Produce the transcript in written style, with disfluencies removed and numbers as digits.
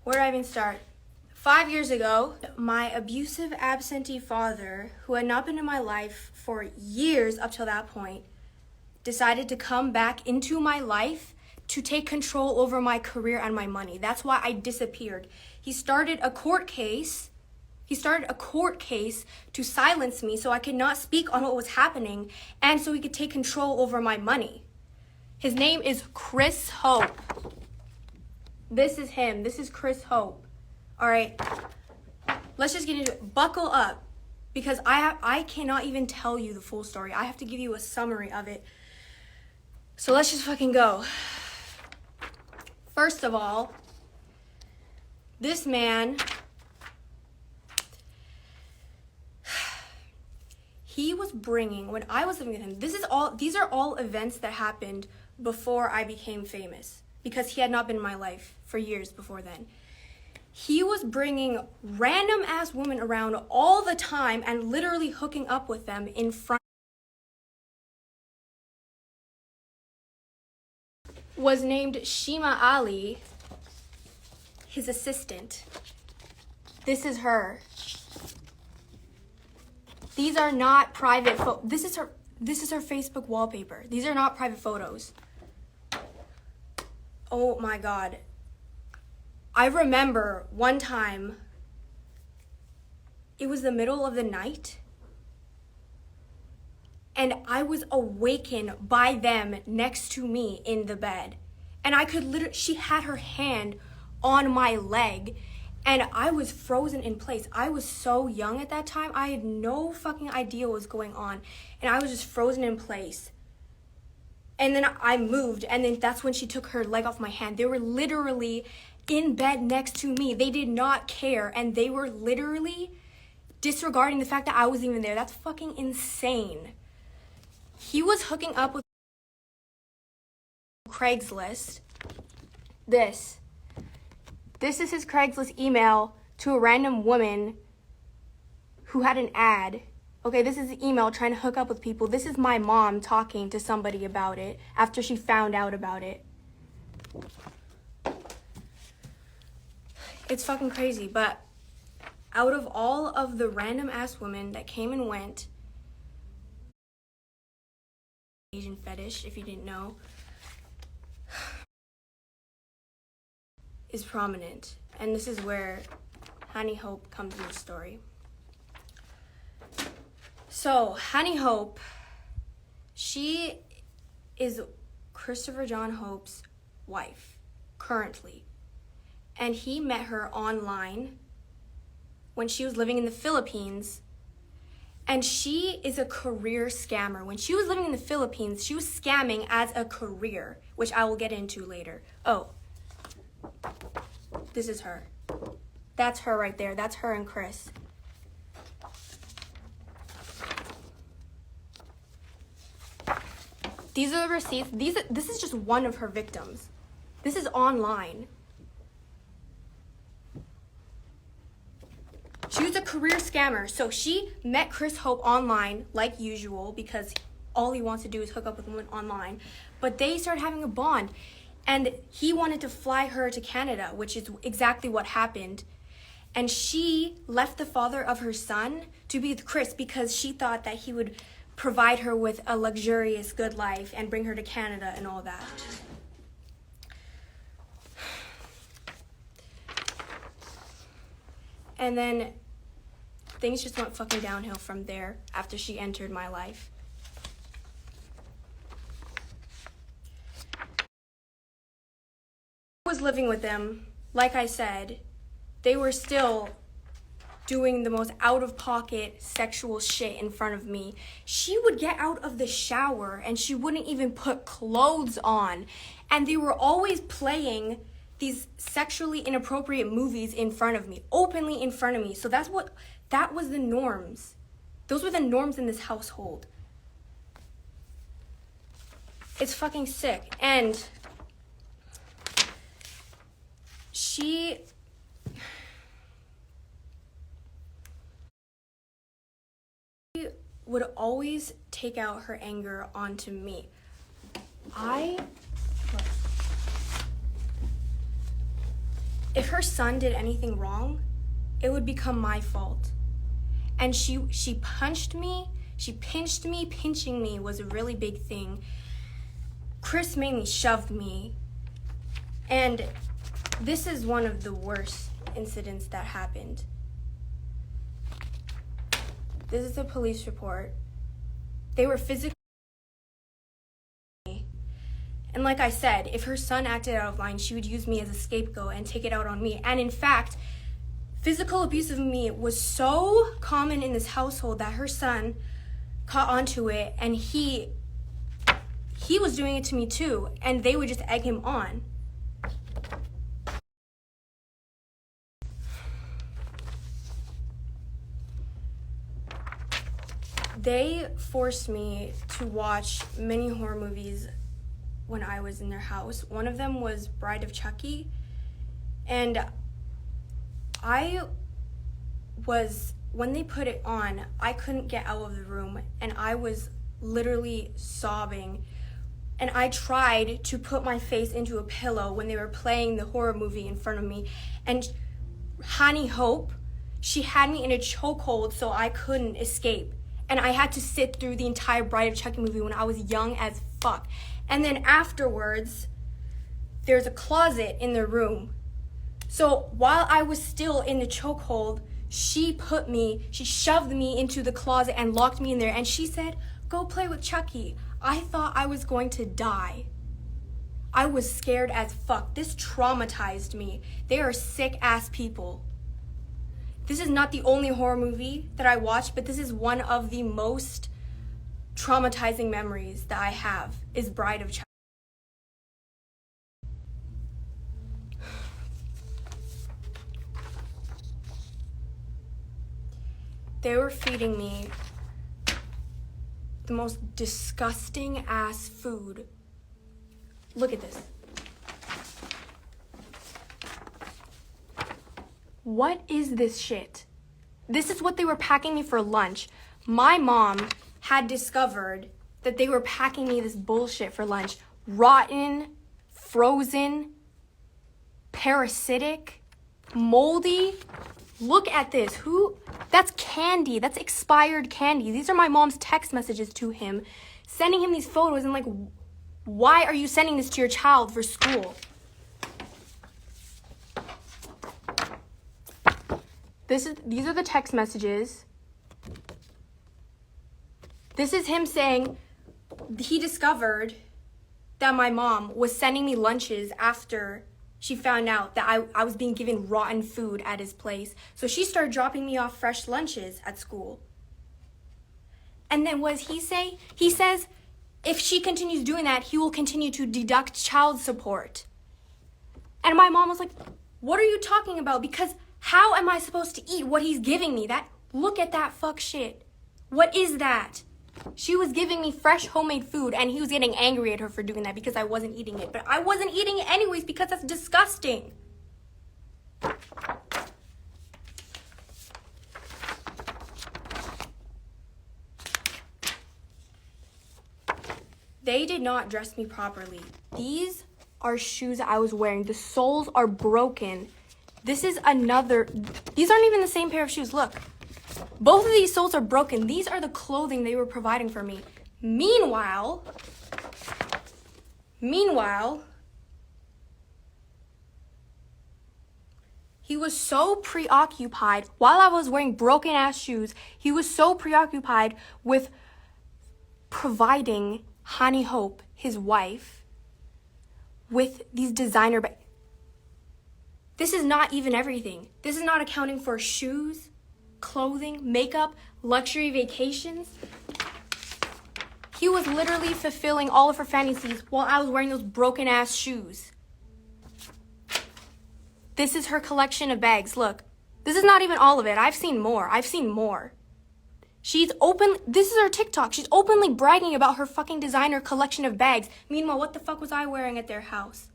Where do I even start? 5 years ago, my abusive absentee father, who had not been in my life for years up till that point, decided to come back into my life to take control over my career and my money. That's why I disappeared. He started a court case to silence me so I could not speak on what was happening and so he could take control over my money. His name is Chris Hope. This is him. This is Chris Hope. All right, let's just get into it. Buckle up, because I cannot even tell you the full story. I have to give you a summary of it. So let's just fucking go. First of all, this man, he was bringing, when I was living with him, these are all events that happened before I became famous, because he had not been in my life for years before then. He was bringing random ass women around all the time and literally hooking up with them in front. Was named Shima Ali, his assistant. This is her. These are not private this is her Facebook wallpaper. These are not private photos. Oh my God. I remember one time, it was the middle of the night, and I was awakened by them next to me in the bed. And I could literally, she had her hand on my leg, and I was frozen in place. I was so young at that time. I had no fucking idea what was going on, and I was just frozen in place. And then I moved, and then that's when she took her leg off my hand. They were literally in bed next to me. They did not care, and they were literally disregarding the fact that I was even there. That's fucking insane. He was hooking up with Craigslist. This is his Craigslist email to a random woman who had an ad. Okay, this is the email trying to hook up with people. This is my mom talking to somebody about it after she found out about it. It's fucking crazy, but out of all of the random ass women that came and went, Asian fetish, if you didn't know, is prominent. And this is where Honey Hope comes in the story. So, Honey Hope, she is Christopher John Hope's wife, currently. And he met her online when she was living in the Philippines. And she is a career scammer. When she was living in the Philippines, she was scamming as a career, which I will get into later. Oh, this is her. That's her right there. That's her and Chris. These are the receipts. This is just one of her victims. This is online. She was a career scammer. So she met Chris Hope online, like usual, because all he wants to do is hook up with women online. But they started having a bond. And he wanted to fly her to Canada, which is exactly what happened. And she left the father of her son to be with Chris because she thought that he would provide her with a luxurious, good life and bring her to Canada and all that. And then things just went fucking downhill from there after she entered my life. I was living with them, like I said, they were still doing the most out-of-pocket sexual shit in front of me. She would get out of the shower and she wouldn't even put clothes on. And they were always playing these sexually inappropriate movies in front of me, openly in front of me. So that was the norms. Those were the norms in this household. It's fucking sick. And she would always take out her anger onto me. if her son did anything wrong, it would become my fault. And she punched me, she pinched me. Pinching me was a really big thing. Chris mainly shoved me. And this is one of the worst incidents that happened. This is a police report. They were physically. And like I said, if her son acted out of line, she would use me as a scapegoat and take it out on me. And in fact, physical abuse of me was so common in this household that her son caught onto it, and he was doing it to me too, and they would just egg him on. They forced me to watch many horror movies when I was in their house. One of them was Bride of Chucky, and when they put it on, I couldn't get out of the room, and I was literally sobbing. And I tried to put my face into a pillow when they were playing the horror movie in front of me. And Honey Hope, she had me in a chokehold so I couldn't escape. And I had to sit through the entire Bride of Chucky movie when I was young as fuck. And then afterwards, there's a closet in the room. So while I was still in the chokehold, she shoved me into the closet and locked me in there. And she said, "Go play with Chucky." I thought I was going to die. I was scared as fuck. This traumatized me. They are sick ass people. This is not the only horror movie that I watched, but this is one of the most traumatizing memories that I have, is Bride of Chucky. They were feeding me the most disgusting ass food. Look at this. What is this shit? This is what they were packing me for lunch. My mom had discovered that they were packing me this bullshit for lunch. Rotten, frozen, parasitic, moldy. Look at this. That's candy. That's expired candy. These are my mom's text messages to him, sending him these photos, and like, why are you sending this to your child for school? These are the text messages. This is him saying he discovered that my mom was sending me lunches after she found out that I was being given rotten food at his place. So she started dropping me off fresh lunches at school. And then what does he say? He says, if she continues doing that, he will continue to deduct child support. And my mom was like, what are you talking about? Because how am I supposed to eat what he's giving me? Look at that fuck shit. What is that? She was giving me fresh homemade food, and he was getting angry at her for doing that because I wasn't eating it. But I wasn't eating it anyways because that's disgusting. They did not dress me properly. These are shoes I was wearing. The soles are broken. These aren't even the same pair of shoes. Look. Both of these soles are broken. These are the clothing they were providing for me. Meanwhile, he was so preoccupied, while I was wearing broken ass shoes, he was so preoccupied with providing Honey Hope, his wife, with these designer bags. This is not even everything. This is not accounting for shoes, clothing, makeup, luxury vacations. He was literally fulfilling all of her fantasies while I was wearing those broken ass shoes. This is her collection of bags. Look, this is not even all of it. I've seen more. This is her TikTok. She's openly bragging about her fucking designer collection of bags. Meanwhile, what the fuck was I wearing at their house?